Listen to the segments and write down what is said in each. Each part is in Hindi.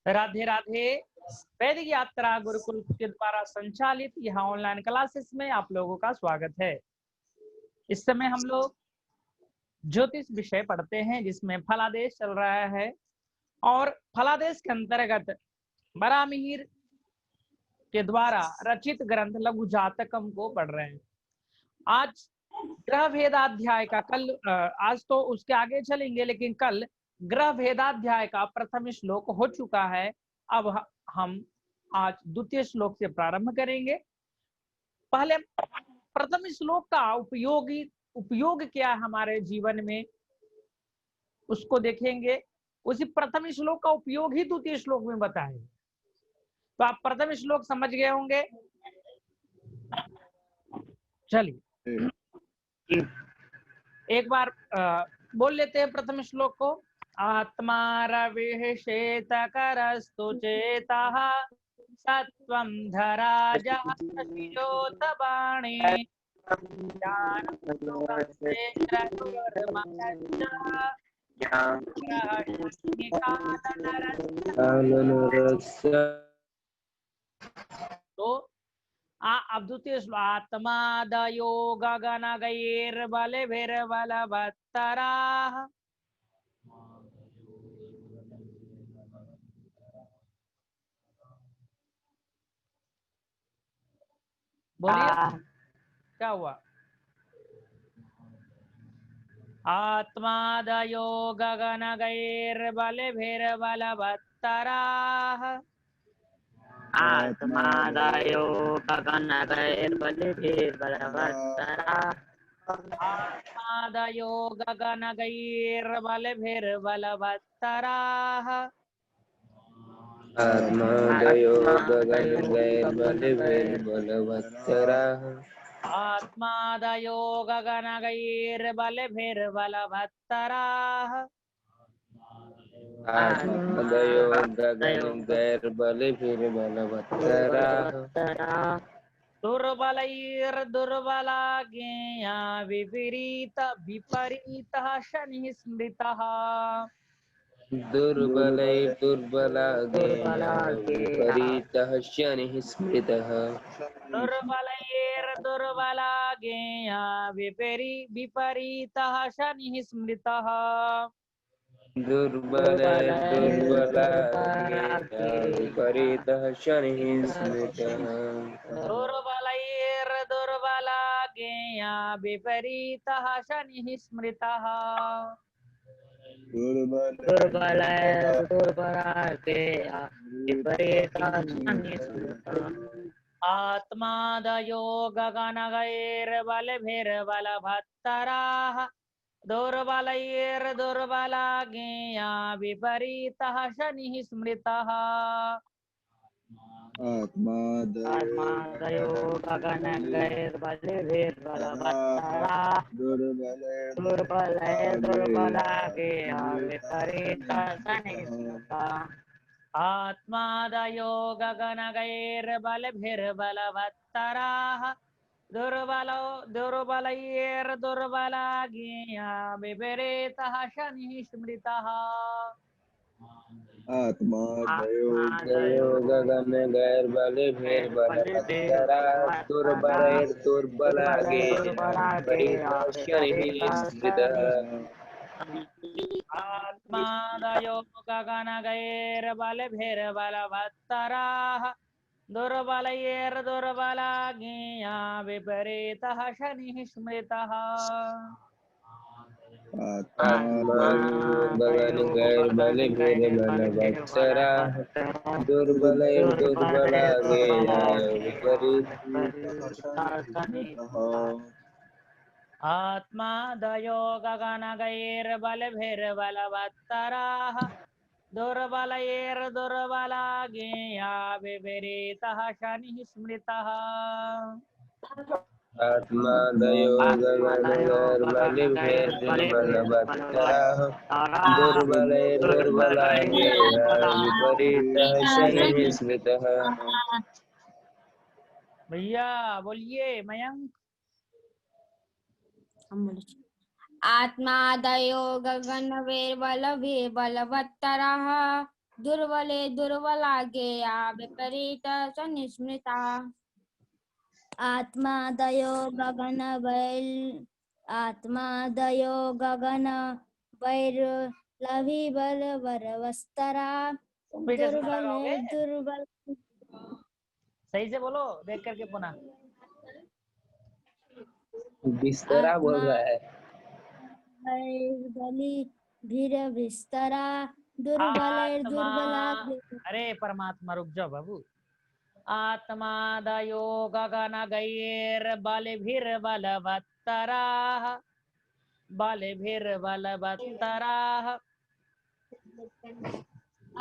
राधे राधे। वैदिक यात्रा गुरुकुल के द्वारा संचालित यह ऑनलाइन क्लासेस में आप लोगों का स्वागत है। इस समय हम लोग ज्योतिष विषय पढ़ते हैं जिसमें फलादेश चल रहा है और फलादेश के अंतर्गत बरामिहिर के द्वारा रचित ग्रंथ लघु जातकम को पढ़ रहे हैं। आज ग्रह भेदाध्याय का आज तो उसके आगे चलेंगे, लेकिन कल ग्रह भेदाध्याय का प्रथम श्लोक हो चुका है। अब हम आज द्वितीय श्लोक से प्रारंभ करेंगे। पहले प्रथम श्लोक का उपयोग क्या है हमारे जीवन में, उसको देखेंगे। उसी प्रथम श्लोक का उपयोग ही द्वितीय श्लोक में बताएंगे। तो आप प्रथम श्लोक समझ गए होंगे। चलिए एक बार बोल लेते हैं प्रथम श्लोक को। आत्मा रविः श्वेतकरस्तु चेतः सत्वं धराजः शशिरोतबाणे तो अब द्वितीय श्लोक। आत्मादयो गगनगैर्बलभिर्बलवत्तराः बोलिए क्या हुआ। आत्मादयो गगनगैर्बलभिर्बलवत्तराः आत्मादयो गगनगैर्बलभिर्बलवत्तराः आत्मादयो गगनगैर्बलभिर्बलवत्तराः आत्मादयो गगनगैर्बलभिर्बलवत्तराः आत्मादयो गगनगैर्बलभिर्बलवत्तराः आत्मादयो गगनगैर्बलभिर्बलवत्तराः दुर्बलैर्दुर्बला ज्ञेया विपरीतः शनिः स्मृतः दुर्बलैर्दुर्बला ज्ञेया विपरीतः शनिः स्मृतः दुर्बलैर्दुर्बला ज्ञेया विपरीतः शनिः स्मृतः दुर्बलैर्दुर्बला ज्ञेया विपरीतः शनिः स्मृतः दुर्बलैर्दुर्बला ज्ञेया विपरीतः शनिः स्मृतः आत्मादयो गगनगैर्बलभिर्बलवत्तराः दुर्बलैर्दुर्बला ज्ञेया विपरीतः शनिः स्मृतः आत्मादयो गगनगैर्बलभिर्बलवत्तराः दुर्बलैर्दुर्बला ज्ञेया विपरीतः शनिः स्मृतः आत्मादयो गगनगैर्बलभिर्बलवत्तराः दुर्बलैर्दुर्बला ज्ञेया विपरीतः शनिः स्मृतः आत्मादयो गगनगैर्बलभिर्बलवत्तराः दुर्बलैर्दुर्बला ज्ञेया विपरीतः शनिः स्मृतः आत्मादयो गगनगैर्बलभिर्बलवत्तराः दुर्बलैर्दुर्बला ज्ञेया विपरीतः शनिः स्मृतः आत्मादयो गगनगैर्बलभिर्बलवत्तराः दुर्बलैर्दुर्बला ज्ञेया विपरीतः शनिः आत्मादयो गगनगैर्बलभिर्बलवत्तराः दुर्बलैर्दुर्बला ज्ञेया विपरीतः शनिः स्मृतः आत्मादयो गगनगैर्बलभिर्बलवत्तराः दुर्बलैर्दुर्बला ज्ञेया विपरीतः शनिः स्मृतः भैया बोलिए मयंक। आत्मादयो गगनगैर्बलभिर्बलवत्तराः दुर्बले दुर्बला गेया विपरीत सनिस्मृता आत्मादयो गगन वैल आत्मादयो गगन वैरलभि बल वरवस्तरा तुम भी कैसे बता दुर्बले रहोगे? दुर्बल सही से बोलो देख करके पुनः। बिस्तरा बोल आत्मा रहा है। बलि भीर विस्तरा दुर्बले आत्मा, दुर्बला अरे परमात्मा रुक जाओ बाबू। आत्मादयो गगन गैर बलभिर्बलवत्तराः बलभिर्बलवत्तराः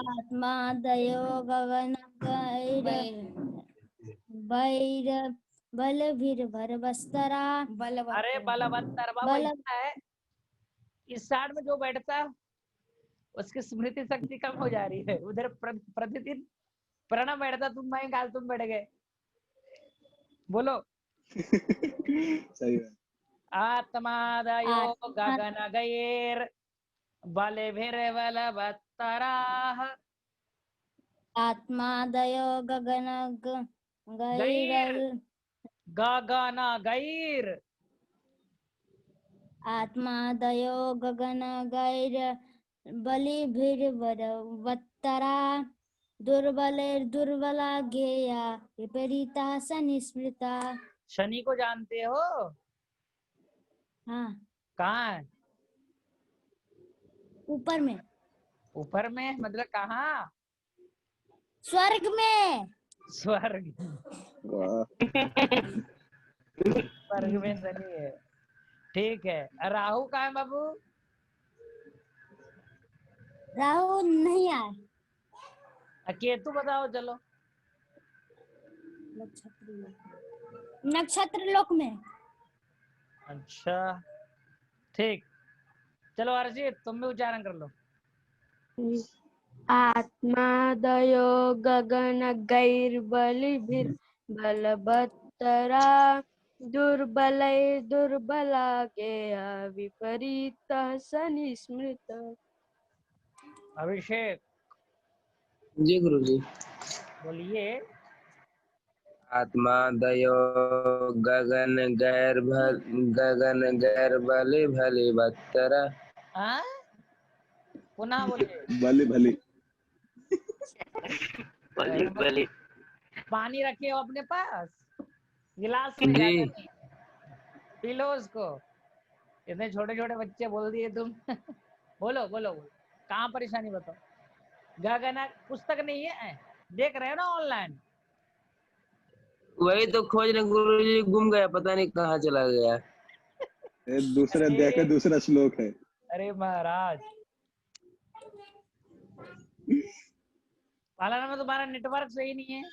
आत्मादयो गगन वैर बलभिर्भरवस्तरा अरे बलवत्तर बाबू बल ऐसा है, इस साइड में जो बैठता है उसकी स्मृति शक्ति कम हो जा रही है। उधर प्रतिदिन प्रणव बैठता, तुम मैं काल तुम बैठ गए। बोलो। सही है। आत्मादयो गगन गैर बलभिर्बलवत्तराः आत्मादयो गगन गैर गगन गैर आत्मादयो गगन गैर बलिभिर्वरवत्तरा दुर्बला गेया विपरीता सनिस्मृता। शनि को जानते हो? हाँ कहाँ है? ऊपर में। ऊपर में मतलब कहाँ? स्वर्ग में। स्वर्ग। वाह। स्वर्ग में शनि है। ठीक है। राहु कहाँ है बाबू? राहु नहीं आए। केतु बताओ चलो। नक्षत्र लोक में। अच्छा ठीक, चलो अर्जित तुम भी उच्चारण कर लो। आत्मादयो गगन गैर्बलिभिर्बलवत्तरा दुर्बलै दुर्बला गेया विपरीतः सनिस्मृता। अभिषेक जी गुरुजी। बोलिए। आत्मादयो गगन गैर बलि भली बत्तरा। हाँ पुनः बोलिए। भली भली। बलि बलि पानी रखे हो अपने पास गिलास में, जी। ज्यादा नहीं, पी लो उसको। इतने छोटे छोटे बच्चे बोल दिए तुम। बोलो बोलो बोलो, कहाँ परेशानी बताओ। गगन पुस्तक नहीं है, देख रहे हो ना ऑनलाइन? वही तो खोज रहे गुरुजी, गुम गया, पता नहीं कहाँ चला गया। ये दूसरा देखे दूसरा श्लोक है। अरे महाराज पालाना में तुम्हारा नेटवर्क सही नहीं है।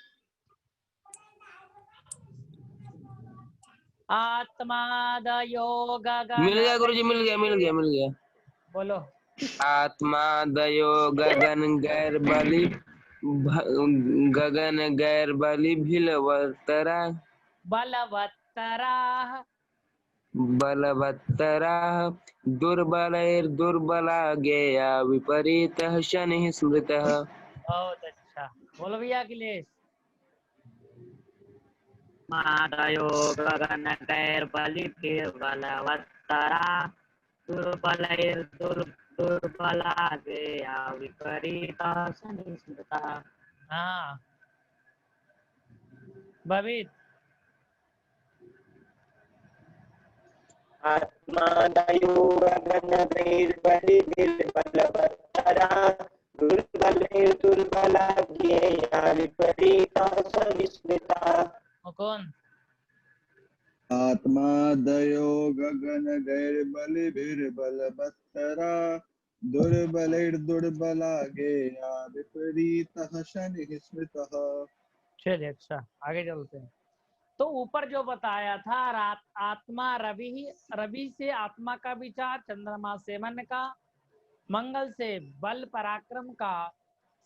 आत्मादयो गगन मिल गया गुरुजी, मिल गया मिल गया मिल गया। बोलो। आत्मादयो गगन गैर बलि भिलवत्तरा बलवत्तराः बलवत्तरा दुर्बला गेया विपरीतः शनिः स्मृतः। बहुत अच्छा, बोलो भैया अखिलेश। मादयो गगन गैर्बलिभिर्बलवत्तरा दुर्बला गेया विपरीता सनिस्मृता। हाँ बबीत। आत्मादयो गगन गैर्बलिभिर्बलवत्तरा दुर्बला गेया विपरीता सनिस्मृता। कौन? आत्मादयो गगन गैर्बलिभिर्बलवत्तरा दुर्बला गेया विपरीतः शनिः स्मृतः। चलिए अच्छा आगे चलते हैं। तो ऊपर जो बताया था आत्मा रवि से आत्मा का विचार, चंद्रमा से मन का, मंगल से बल पराक्रम का,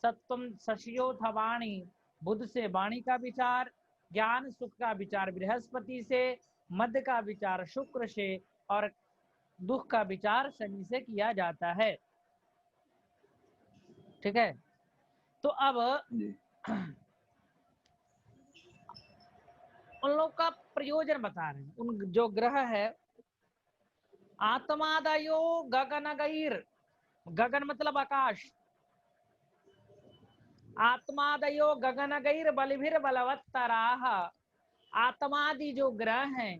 सत्वम शशियोथ वाणी बुध से वाणी का विचार, ज्ञान सुख का विचार बृहस्पति से, मध्य का विचार शुक्र से और दुख का विचार शनि से किया जाता है। ठीक है। तो अब जी उन लोग का प्रयोजन बता रहे हैं। उन जो ग्रह है, आत्मादयो गगन गैर, गगन मतलब आकाश, आत्मादयो गगन गैर बलिभिर बलवत्तराह, आत्मादि जो ग्रह हैं,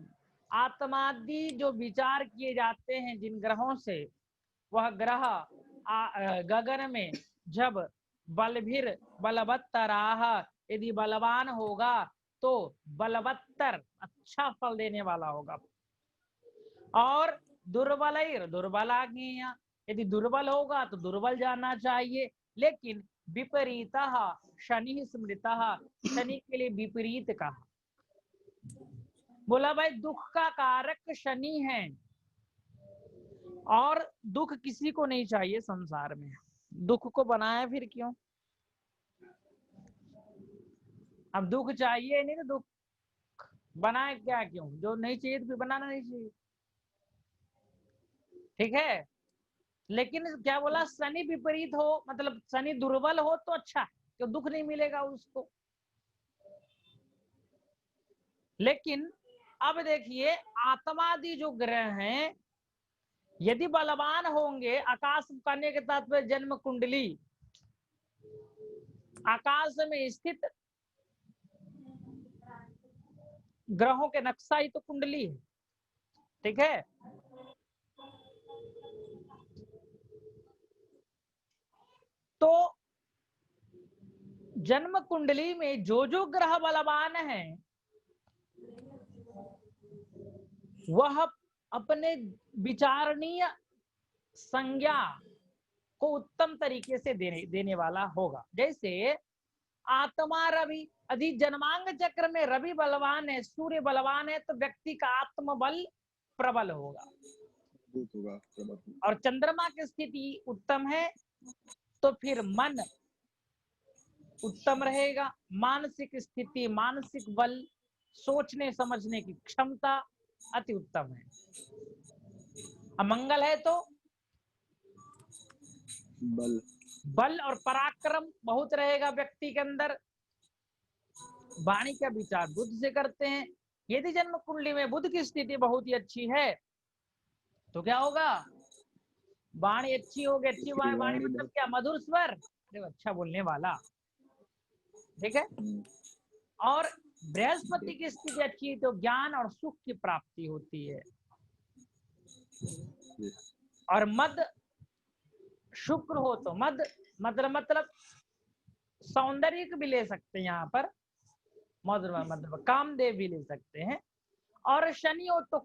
आत्मादि जो विचार किए जाते हैं जिन ग्रहों से, वह ग्रह गगन में जब बलभिर बलवत्तराह, यदि बलवान होगा तो बलवत्तर अच्छा फल देने वाला होगा, और दुर्बलैर दुर्बलाज्ञेय, यदि दुर्बल होगा तो दुर्बल जाना चाहिए। लेकिन विपरीतः शनि स्मृतः, शनि के लिए विपरीत कहा। बोला भाई दुख का कारक शनि है, और दुख किसी को नहीं चाहिए संसार में, दुख को बनाया फिर क्यों? अब दुख चाहिए नहीं तो दुख बनाए क्या क्यों? जो नहीं चाहिए तो फिर बनाना नहीं चाहिए, ठीक है। लेकिन क्या बोला, शनि विपरीत हो मतलब शनि दुर्बल हो तो अच्छा, तो दुख नहीं मिलेगा उसको। लेकिन अब देखिए आत्मादि जो ग्रह हैं यदि बलवान होंगे, आकाश करने के तात्पर्य जन्म कुंडली, आकाश में स्थित ग्रहों के नक्शा ही तो कुंडली है, ठीक है। तो जन्म कुंडली में जो ग्रह बलवान है वह अपने विचारणीय संज्ञा को उत्तम तरीके से देने वाला होगा। जैसे आत्मा रवि, यदि जन्मांग चक्र में रवि बलवान है, सूर्य बलवान है, तो व्यक्ति का आत्मबल प्रबल होगा, और चंद्रमा की स्थिति उत्तम है तो फिर मन उत्तम रहेगा, मानसिक स्थिति, मानसिक बल, सोचने समझने की क्षमता अति उत्तम है। अमंगल है तो बल और पराक्रम बहुत रहेगा व्यक्ति के अंदर, वाणी का विचार बुद्ध से करते हैं। यदि जन्म कुंडली में बुद्ध की स्थिति बहुत ही अच्छी है तो क्या होगा, वाणी अच्छी होगी, अच्छी वाणी मतलब क्या, मधुर स्वर, अच्छा बोलने वाला, ठीक है। और बृहस्पति की स्थिति अच्छी है तो ज्ञान और सुख की प्राप्ति होती है, और मद शुक्र हो तो मद मतलब सौंदर्य भी ले सकते हैं यहाँ पर, मतलब कामदेव भी ले सकते हैं। और शनि हो तो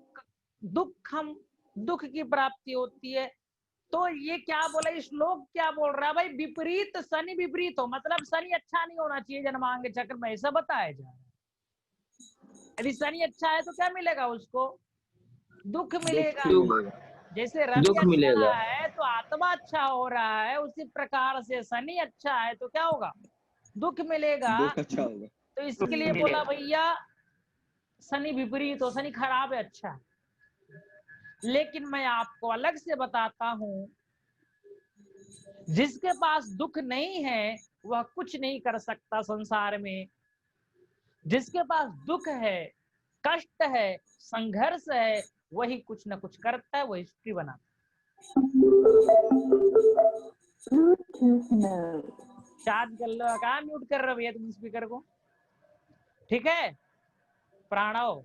दुख की प्राप्ति होती है। तो ये क्या बोला, श्लोक क्या बोल रहा है भाई, विपरीत शनि विपरीत हो मतलब शनि अच्छा नहीं होना चाहिए जन्मांग चक्र में, ऐसा बताया जा रहा है। यदि शनि अच्छा है तो क्या मिलेगा उसको, दुख मिलेगा। जैसे रवि अच्छा है तो आत्मा अच्छा हो रहा है, उसी प्रकार से शनि अच्छा है तो क्या होगा, दुख मिलेगा, अच्छा होगा। तो इसके लिए बोला भैया शनि विपरीत हो, शनि खराब है अच्छा है। लेकिन मैं आपको अलग से बताता हूं, जिसके पास दुख नहीं है वह कुछ नहीं कर सकता संसार में, जिसके पास दुख है, कष्ट है, संघर्ष है, वही कुछ ना कुछ करता है, वही हिस्ट्री बनाता है। चार्ज कर लो, कहाँ म्यूट कर रहे हो भैया तुम स्पीकर को, ठीक है। प्राणव,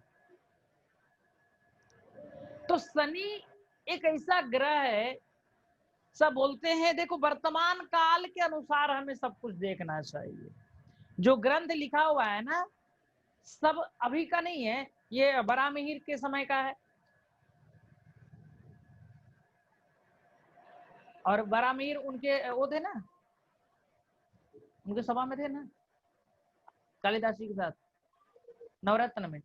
तो शनि एक ऐसा ग्रह है, सब बोलते हैं देखो वर्तमान काल के अनुसार हमें सब कुछ देखना चाहिए। जो ग्रंथ लिखा हुआ है ना सब अभी का नहीं है, ये बरामिहिर के समय का है, और बरामिहिर उनके वो थे ना, उनके सभा में थे ना कालिदास जी के साथ नवरत्न में,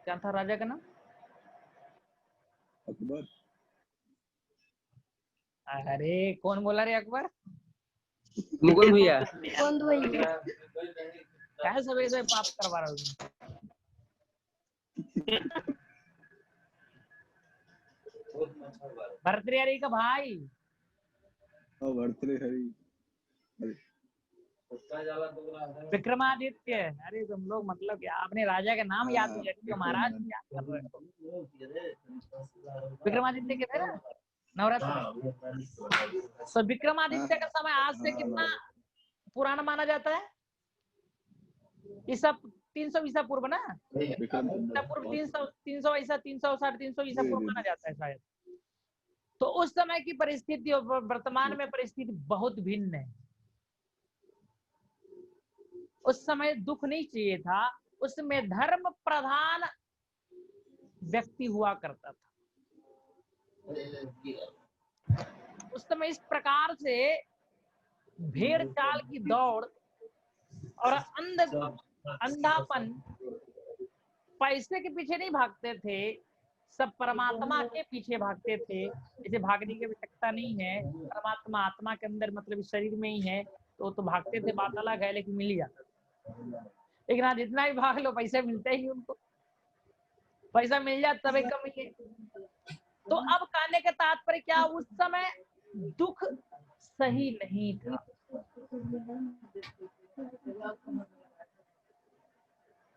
क्या था राजा का नाम, अकबर। अरे कौन बोला रे अकबर, मुकुल भैया। कौन भैया, क्या सवेरे से पाप करवा रहा हूँ। भर्तृहरि का भाई। और भर्तृहरि। विक्रमादित्य। अरे तुम लोग मतलब क्या आपने राजा का नाम याद हाँ, किया तो महाराज भी याद कर रहे हो। विक्रमादित्य के थे ना नवरात्र में। तो विक्रमादित्य का समय आज से कितना पुराना माना जाता है? ईसा 300 ईसा पूर्व ना, ईसा पूर्व 300 ईसा 360 300 ईसा पूर्व माना जाता है शायद। तो उस समय की परिस्थिति और वर्तमान में परिस्थिति बहुत भिन्न है। उस समय दुख नहीं चाहिए था, उसमें धर्म प्रधान व्यक्ति हुआ करता था। उस समय इस प्रकार से भेड़ चाल की दौड़ और अंधापन, पैसे के पीछे नहीं भागते थे, सब परमात्मा के पीछे भागते थे। इसे भागने की आवश्यकता नहीं है, परमात्मा आत्मा के अंदर मतलब इस शरीर में ही है, तो भागते थे, बात अलग है, लेकिन मिल ही जाता। लेकिन आज जितना भी भाग लो पैसे मिलते ही उनको, पैसा मिल जाता तभी कम मिले। तो अब कहने का तात्पर्य क्या, उस समय दुख सही नहीं था।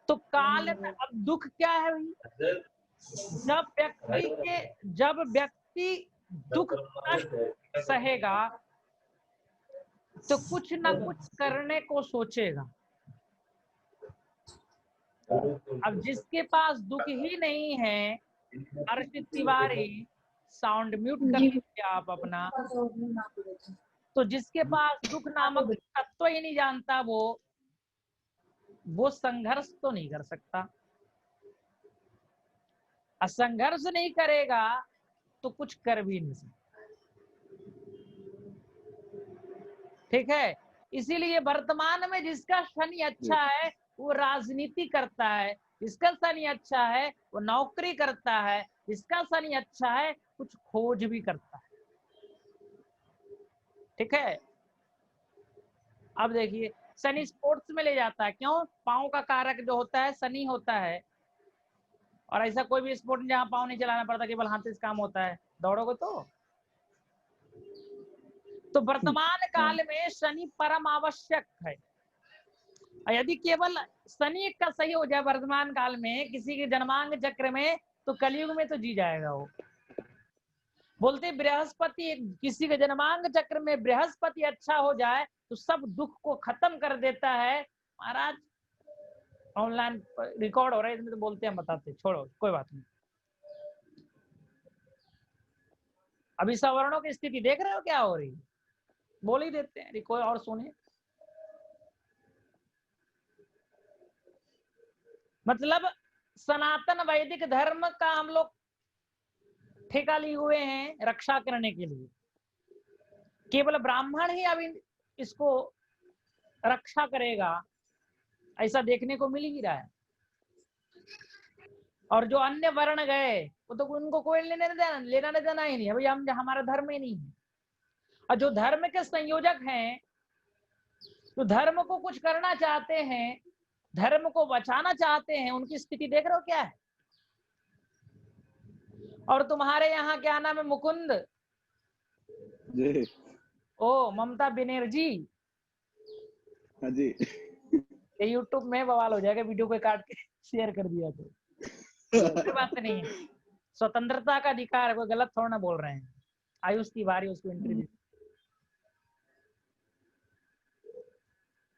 तो काल में अब दुख क्या है भाई? जब व्यक्ति दुख कष्ट सहेगा तो कुछ ना कुछ करने को सोचेगा। अब जिसके पास दुख ही नहीं है, अर्षित तिवारी साउंड म्यूट कर लीजिए आप अपना, तो जिसके पास दुख नामक तत्व ही नहीं जानता, वो संघर्ष तो नहीं कर सकता। संघर्ष नहीं करेगा तो कुछ कर भी नहीं सकता। ठीक है, इसीलिए वर्तमान में जिसका शनि अच्छा है वो राजनीति करता है, जिसका शनि अच्छा है वो नौकरी करता है, जिसका शनि अच्छा है कुछ खोज भी करता है। ठीक है, अब देखिए शनि स्पोर्ट्स में ले जाता है, क्यों? पांव का कारक जो होता है शनि होता है, और ऐसा कोई भी स्पोर्ट जहां पांव नहीं चलाना पड़ता, केवल हाथ से काम होता है, दौड़ोगे तो वर्तमान काल में शनि परम आवश्यक है। यदि केवल शनि का सही हो जाए वर्तमान काल में किसी के जन्मांग चक्र में, तो कलयुग में तो जी जाएगा वो। बोलते बृहस्पति, किसी के जन्मांग चक्र में बृहस्पति अच्छा हो जाए तो सब दुख को खत्म कर देता है। महाराज ऑनलाइन रिकॉर्ड हो रहा है, इसमें तो बोलते हैं, बताते, छोड़ो कोई बात नहीं। अभी सवर्णों की स्थिति देख रहे हो क्या हो रही, बोल ही देते हैं, कोई और सुने। मतलब सनातन वैदिक धर्म का हम लोग ठेका लिए हुए हैं रक्षा करने के लिए, केवल ब्राह्मण ही अब इसको रक्षा करेगा, ऐसा देखने को मिल ही रहा है। और जो अन्य वर्ण गए वो तो उनको कोई लेना देना ही नहीं है, भाई हम हमारा धर्म ही नहीं है। और जो धर्म के संयोजक हैं, जो धर्म को कुछ करना चाहते हैं, धर्म को बचाना चाहते हैं, उनकी स्थिति देख रहे हो क्या है। और तुम्हारे यहाँ क्या नाम है, मुकुंद जी। ओ ममता बनर्जी, हाँ जी। ये यूट्यूब में बवाल हो जाएगा, वीडियो को काट के शेयर कर दिया तो कोई बात नहीं है, स्वतंत्रता का अधिकार है, कोई गलत थोड़ा ना बोल रहे हैं। आयुष तिवारी उसको इंटरव्यू।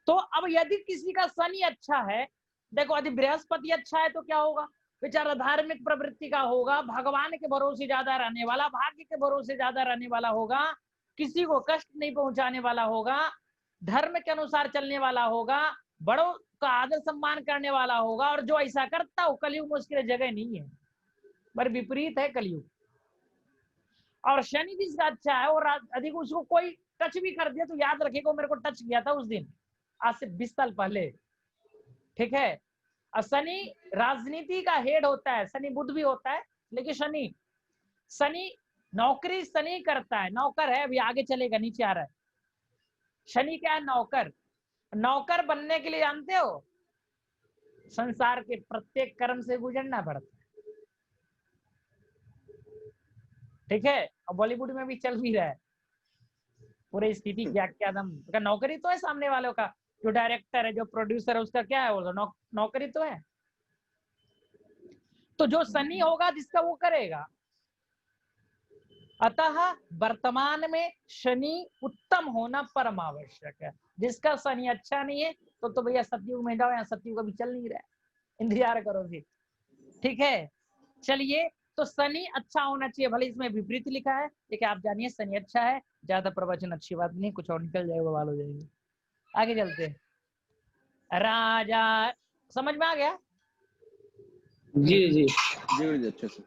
तो अब यदि किसी का शनि अच्छा है, देखो यदि बृहस्पति अच्छा है तो क्या होगा, बेचारा धार्मिक प्रवृत्ति का होगा, भगवान के भरोसे ज्यादा रहने वाला, भाग्य के भरोसे ज्यादा रहने वाला होगा, किसी को कष्ट नहीं पहुंचाने वाला होगा, धर्म के अनुसार चलने वाला होगा, बड़ों का आदर सम्मान करने वाला होगा। और जो ऐसा करता हो, कलयुग में उसके लिए जगह नहीं है, पर विपरीत है कलयुग। और शनि जिसका अच्छा है और अधिक उसको कोई टच भी कर दिया तो याद रखेगा मेरे को टच किया था उस दिन, आज से 20 साल पहले। ठीक है, और शनि राजनीति का हेड होता है, शनि बुध भी होता है, लेकिन शनि नौकरी शनि करता है, नौकर है, अभी आगे चलेगा, नीचे आ रहा है। शनि क्या है, नौकर। नौकर बनने के लिए जानते हो संसार के प्रत्येक कर्म से गुजरना पड़ता है। ठीक है, और बॉलीवुड में भी चल भी रहा है पूरी स्थिति क्या क्या दम का नौकरी तो है सामने वालों का, जो डायरेक्टर है जो प्रोड्यूसर है उसका क्या है, वो तो नौकरी तो है। तो जो सनी होगा जिसका वो करेगा। अतः वर्तमान में शनि उत्तम होना परम आवश्यक है। जिसका शनि अच्छा नहीं है तो भैया सतयुग में जाओ, यहाँ सतयुग अभी चल नहीं रहा है, इंतजार करो जी। ठीक है, चलिए, तो शनि अच्छा होना चाहिए, भले इसमें विपरीत लिखा है लेकिन आप जानिए शनि अच्छा है। ज्यादा प्रवचन अच्छी बात नहीं, कुछ और निकल जाएगा बवाल हो जाएगी। आगे चलते हैं। राजा समझ में आ गया? जी जी जी अच्छे से।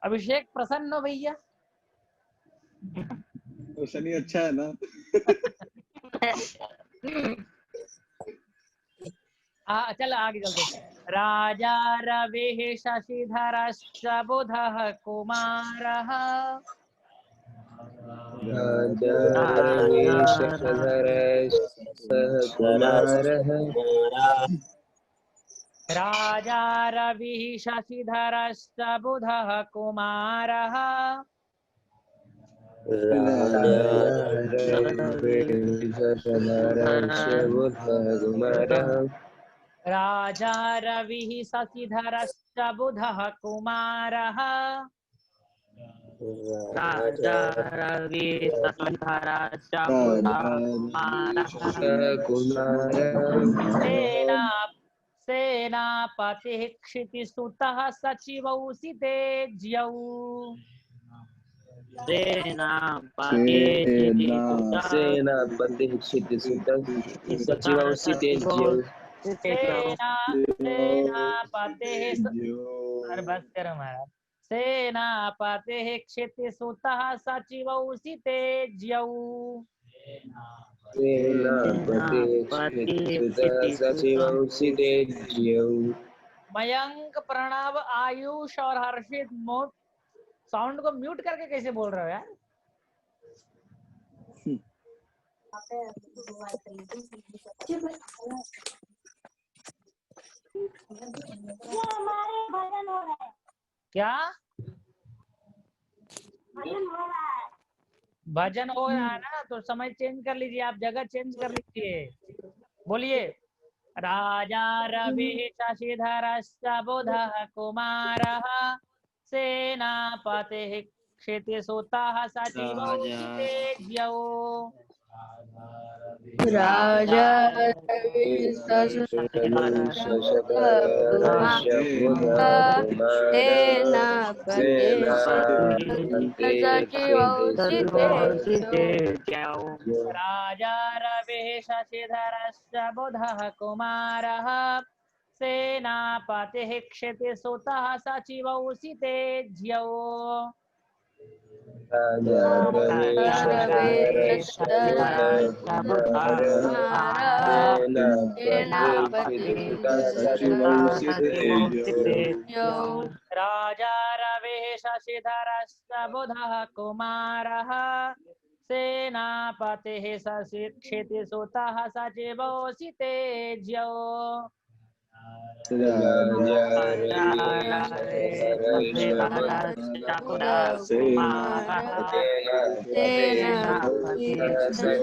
अभिषेक प्रसन्न हो भैया? तो शनि अच्छा है ना? चल आगे चलते हैं। राजा रवि शशिधरश्च बुधः कुमारः राजा रविः शशिधरश्च बुधः कुमारः राजा रविः शशिधरश्च बुधः कुमारः राजा रवि शशिधरश्च बुधः सेनापतिः क्षितिसुतः सचिवौ सितेज्यौ सेनापति क्षितिसुतः सचिवौ सितेज्यौ सेनापतिः बस करो महाराज। सेनापतिः क्षितिसुतः सचिवौ सितेज्यौ सचिवौ सितेज्यौ। मयंक, प्रणव, आयुष और हर्षित साउंड को म्यूट करके कैसे बोल रहे हो यार? क्या भजन हो रहा है ना, तो समय चेंज कर लीजिए, आप जगह चेंज कर लीजिए। बोलिए। राजा रवि शशिधरश्च बुधः कुमारः सेनापतिः क्षितिसुतः सचिवौ सितेज्यौ राजा रवि राजा रविः शशिधरश्च बुधः कुमारः सेनापतिः क्षितिसुतः सचिवौ सितेज्यौ राजा रविः शशिधरश्च बुधः कुमारः सेनापतिः क्षितिसुतः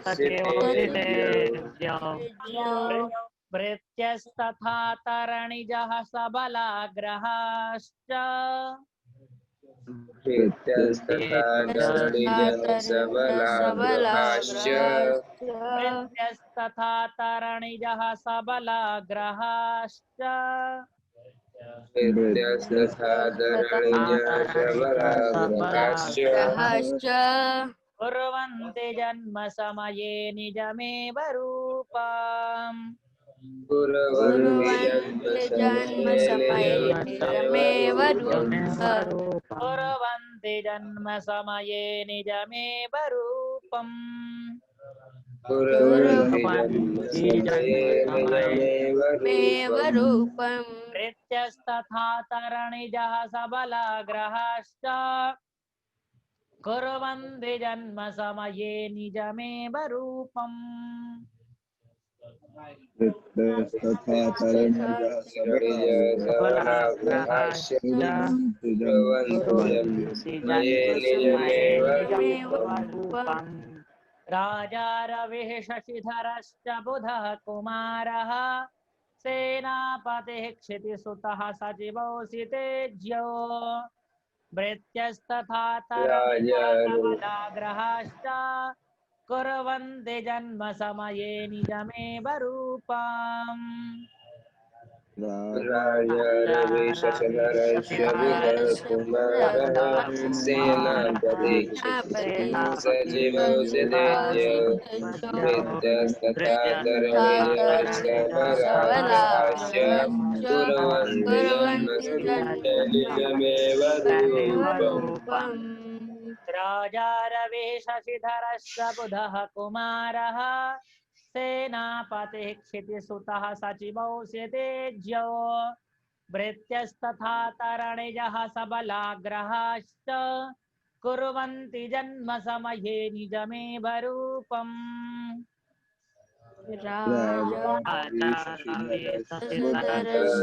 सचिवौ सितेज्यौ भृत्यस्तथा तरणिजः सबलाग्रहाश्च भृत्यस्तथा तरणिजः सबलाग्रहाश्च कुर्वन्ति जन्म समये निजमेव रूपम् कुर्वन्ति जन्म समये निजमेव रूपम् भृत्यस्तथा तरणिजः सबलाग्रहाश्च कुर्वन्ति जन्म समये निजमेव रूपम्। तथा तरणजः सबलाग्रहाश्च कुर्वन्ति निजमेव रूपम्। राजा रविः शशिधरश्च बुधः कुमारः सेनापतिः क्षितिसुतः सचिवोऽसि तेज्यो भृत्यस्तथा तरणजः कुर्वन्ति जन्म समये निजमेव रूपम्। राजा रवि शशिधरश्च बुधः कुमारः सेनापतिः सचिवोऽसि तेज्यो भृत्यस्तथा तरणजश्च बलाग्रहाश्च कुर्वन्ति जन्मसमये निजमेव रूपम्। राजा रवि शशिधरश्च बुधः कुमारः सेनापतिः क्षितिसुतः सचिवोऽसि तेज्यो भृत्यस्तथा तरणजः सबलाग्रहाश्च कुर्वन्ति जन्म समये निजमेव रूपम्। रवि शशिधरश्च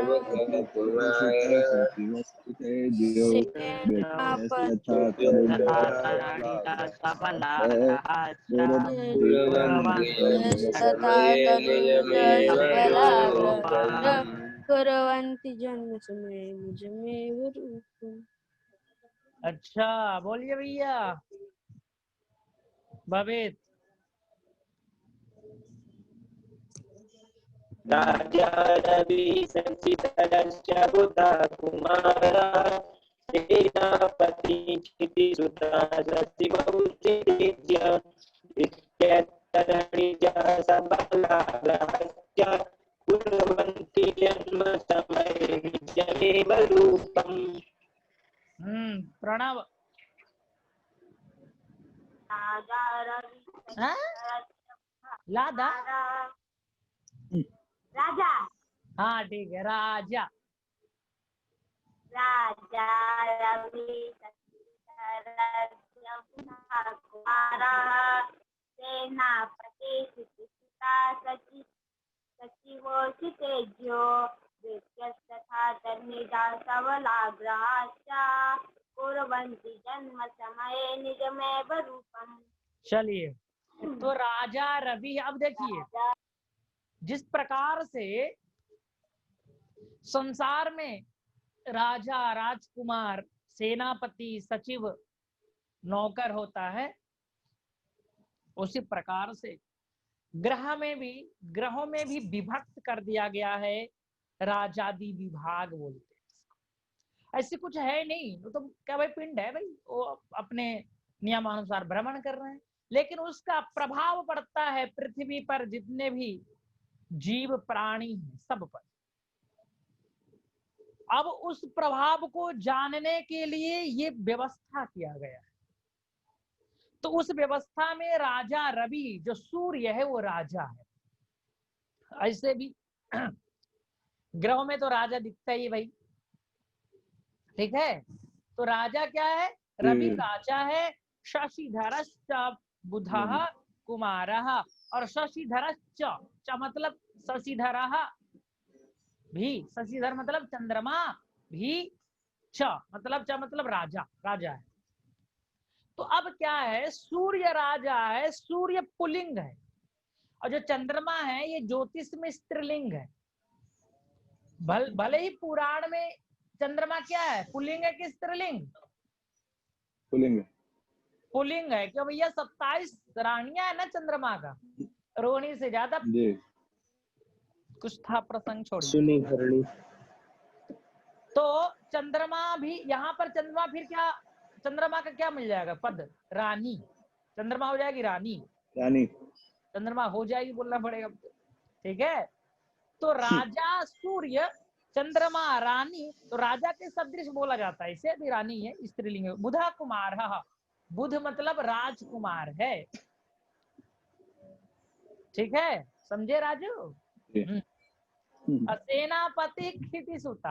बुधः कुमारः कुर्वन्ति जन्मसमये निजमेव रूपम्। कुर्वन्ति जन्म समय निजमेव रूपम्। अच्छा बोलिए भैया भवेत। राजा रवि शशिधरश्च बुधः कुमारः सेनापति क्षितिसुतः सचिवोऽसि तेज्यो भृत्यस्तरणजः सबलाग्रहाश्च कुर्वन्ति जन्म समये निजमेव रूपम्। प्रणव लादा राजा हाँ ठीक है राजा राजा रवि शशिधरश्च बुधः कुमारः सेनापति क्षितिसुतः सचिवोऽसि तेज्यो भृत्यस्तथा तरणजः सबलाग्रहाश्च कुर्वन्ति जन्म समये निजमेव रूपम्। चलिए तो राजा रवि अब देखिए जिस प्रकार से संसार में राजा राजकुमार सेनापति सचिव नौकर होता है उसी प्रकार से ग्रहों में भी विभक्त कर दिया गया है। राजादि विभाग बोलते हैं। ऐसे कुछ है नहीं वो तो क्या भाई पिंड है भाई वो अपने नियमानुसार भ्रमण कर रहे हैं लेकिन उसका प्रभाव पड़ता है पृथ्वी पर जितने भी जीव प्राणी हैं सब पर। अब उस प्रभाव को जानने के लिए ये व्यवस्था किया गया है। तो उस व्यवस्था में राजा रवि जो सूर्य है वो राजा है। ऐसे भी ग्रहों में तो राजा दिखता ही भाई ठीक है। तो राजा क्या है रवि राजा है। शशिधरश्च बुधः कुमारः और शशिधरश्च मतलब शशिधरः भी शशिधर मतलब चंद्रमा भी च मतलब राजा है। तो अब क्या है सूर्य राजा है सूर्य पुल्लिंग है और जो चंद्रमा है ये ज्योतिष में स्त्रीलिंग है। भले ही पुराण में चंद्रमा क्या है पुल्लिंग है कि स्त्रीलिंग? पुल्लिंग है क्यों भैया 27 रानियां है ना चंद्रमा का रोहिणी से ज्यादा कुछ था प्रसंग छोड़िए। तो चंद्रमा भी यहाँ पर चंद्रमा फिर क्या चंद्रमा का क्या मिल जाएगा पद रानी। चंद्रमा हो जाएगी रानी चंद्रमा हो जाएगी बोलना पड़ेगा ठीक है। तो राजा सूर्य चंद्रमा रानी तो राजा के सदृश बोला जाता है इसे भी रानी है स्त्रीलिंग। बुधा कुमार बुध मतलब राजकुमार है ठीक है समझे राजू। सेनापति क्षितिसुत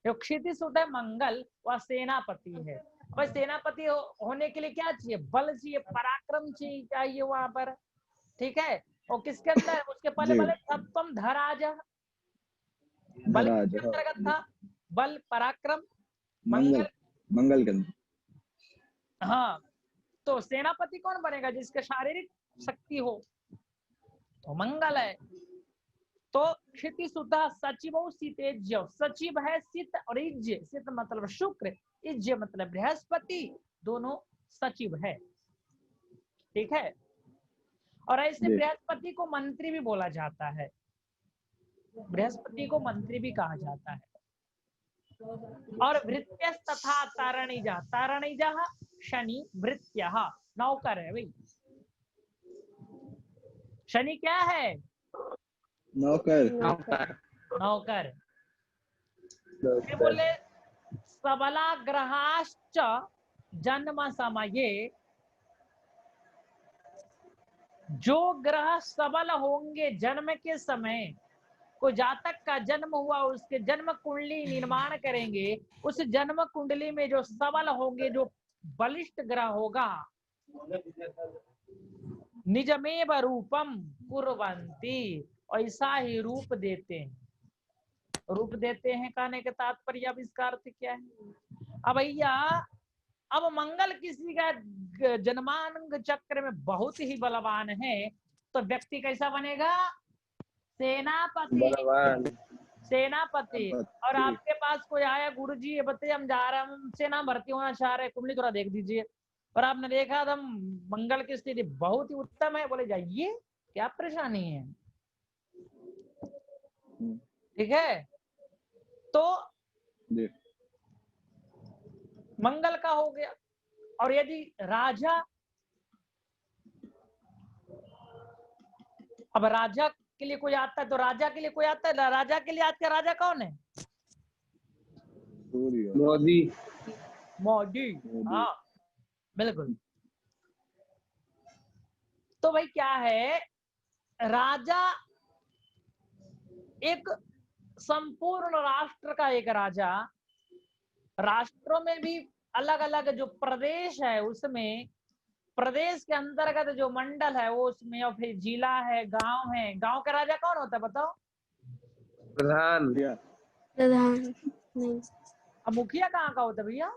जो क्षितिसुत है मंगल वह सेनापति है। और सेनापति होने के लिए क्या चाहिए बल चाहिए पराक्रम चाहिए वहां पर ठीक है, और किसके अंदर, उसके पहले जी। बोले सत्वम धराज, बल धराज, किसके अंतर्गत था, बल पराक्रम मंगल, मंगल। मंगल के अंदर। हाँ, तो सेनापति कौन बनेगा, जिसके शारीरिक शक्ति हो, तो मंगल है। तो क्षिति सुता सचिव सीतेज्य, सचिव है सित और इज्य, सित मतलब शुक्र, इज्य मतलब बृहस्पति, दोनों सचिव है, ठीक है। और ऐसे जी। बृहस्पति को मंत्री भी बोला जाता है, बृहस्पति को मंत्री भी कहा जाता है। और भृत्य तथा तारणिजा, तारणिजा शनि, भृत्य नौकर है भाई। शनि क्या है, नौकर, नौकर नौकर। फिर बोले सबला ग्रहाश्च जन्म समये, जो ग्रह सबल होंगे जन्म के समय, को जातक का जन्म हुआ उसके जन्म कुंडली निर्माण करेंगे, उस जन्म कुंडली में जो सबल होंगे, जो बलिष्ठ ग्रह होगा, निजमेव रूपम कुर्वन्ति, ऐसा ही रूप देते हैं। रूप देते हैं कहने के तात्पर्य अब इसका अर्थ क्या है। अब भैया, अब मंगल किसी का जन्मांग चक्र में बहुत ही बलवान है, तो व्यक्ति कैसा बनेगा, सेनापति, बलवान। सेनापति। और आपके पास कोई आया, गुरुजी ये बताइए हम जा रहे हैं, हम सेना भर्ती होना चाह रहे हैं, कुंडली थोड़ा देख दीजिए, और आपने देखा था मंगल की स्थिति बहुत ही उत्तम है, बोले जाइए क्या परेशानी है, ठीक है। तो जी। मंगल का हो गया। और यदि राजा, अब राजा के लिए कोई आता है, तो राजा के लिए कोई आता है, राजा के लिए आज का राजा कौन है, सूर्य, मोदी। मोदी। हाँ बिल्कुल। तो भाई क्या है, राजा एक संपूर्ण राष्ट्र का एक राजा, राष्ट्रों में भी अलग अलग जो प्रदेश है, उसमें प्रदेश के अंतर्गत जो मंडल है वो उसमें, और फिर जिला है, गांव है, गांव का राजा कौन होता है बताओ, प्रधान। प्रधान नहीं, अब मुखिया कहाँ का होता है भैया,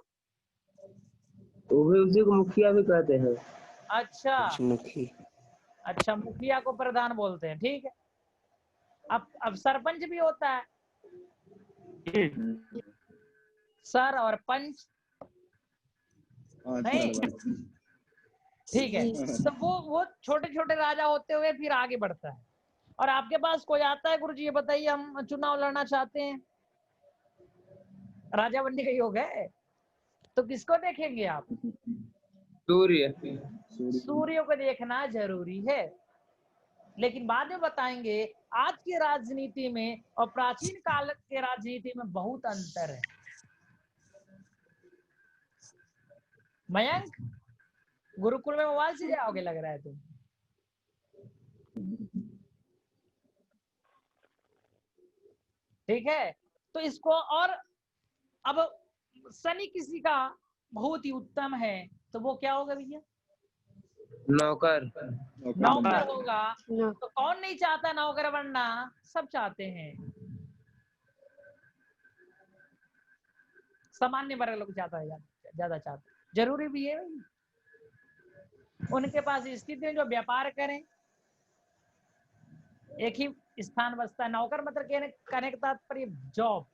वो भी उसी को मुखिया भी कहते हैं। अच्छा मुखी अच्छा, मुखिया को प्रधान बोलते हैं, ठीक है। अब सरपंच भी होता है, सर और पंच, नहीं ठीक है। तो वो छोटे छोटे राजा होते हुए फिर आगे बढ़ता है। और आपके पास कोई आता है, गुरुजी ये बताइए हम चुनाव लड़ना चाहते हैं, राजा बनने के योग है, तो किसको देखेंगे आप, सूर्य। सूर्य को देखना जरूरी है। लेकिन बाद में बताएंगे आज की राजनीति में और प्राचीन काल के राजनीति में बहुत अंतर है। मयंक, गुरुकुल में मोबाइल से जाओगे लग रहा है तुम, ठीक है। तो इसको, और अब शनि किसी का बहुत ही उत्तम है, तो वो क्या होगा भैया, नौकर। नौकर होगा। नौ, तो कौन नहीं चाहता नौकर बनना, सब चाहते हैं, सामान्य वर्ग लोग ज्यादा ज्यादा चाहते, जरूरी भी है भाई। उनके पास स्थिति है जो व्यापार करें, एक ही स्थान बसता है। नौकर मतलब कहने का तात्पर्य जॉब,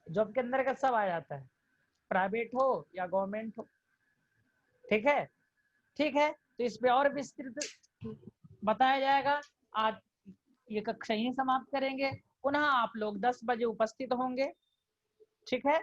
जॉब के अंदर का सब आ जाता है, प्राइवेट हो या गवर्नमेंट हो, ठीक है। ठीक है, तो इस पे और विस्तृत बताया जाएगा। आज ये कक्षा यहीं समाप्त करेंगे, पुनः आप लोग 10 बजे उपस्थित होंगे, ठीक है।